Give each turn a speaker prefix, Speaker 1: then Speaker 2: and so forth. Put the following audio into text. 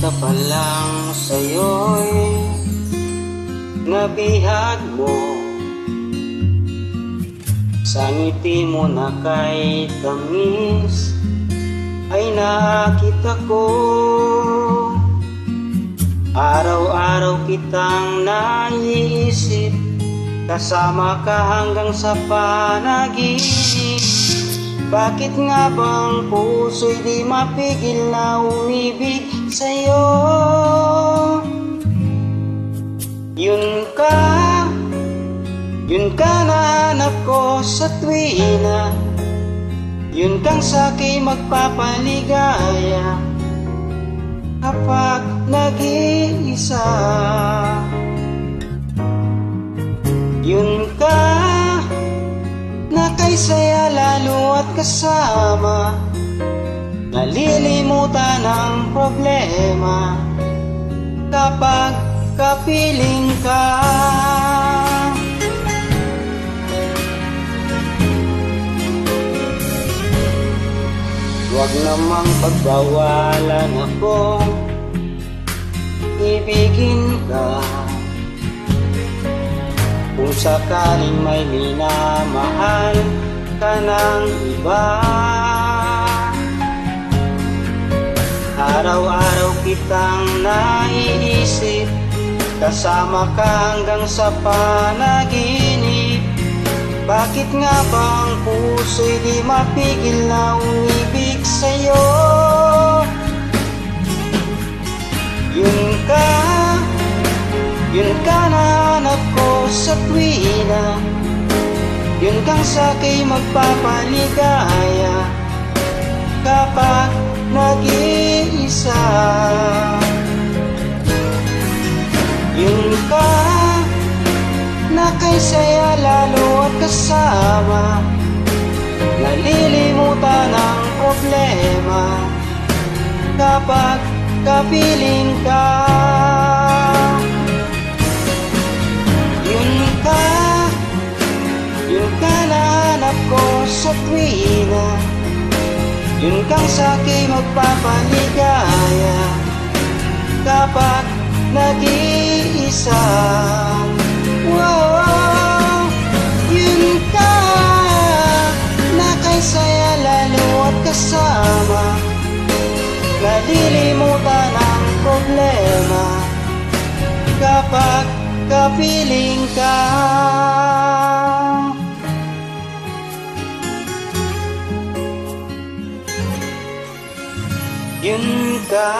Speaker 1: Ka pa lang sa'yo'y nabihag mo. Sa ngiti mo na kay tamis ay nakita ko. Araw-araw kitang naiisip, kasama ka hanggang sa panaginip. Bakit nga bang puso'y di mapigil na umibig sa'yo? Yun ka nahanap ko sa tuwina. Yun kang sa'ki magpapaligaya kapag nag-iisa. Yun ka na kay saya lalo at kasama, nalilimutan ang problema kapag kapiling ka. Huwag namang pagbawalan ako, ibigin ka. Kung sakaling may minamahal ka ng iba, araw-araw kitang naiisip, kasama ka hanggang sa panaginip. Bakit nga bang puso'y di mapigil na umibig sa'yo? Yun ka nahanap ko sa tuwina. Yun kang sa'ki magpapaligaya kapag nag-iisa. Yun ka na kay saya lalo at kasama, nalilimutan ang problema kapag kapiling ka. Yun ka nahanap ko sa tuwina. Yun kang sa'ki magpapaligaya kapag nag-iisa. Wow, yun ka na kay saya lalo at kasama, nalilimutan ang problema kapag kapiling ka. Yun ka.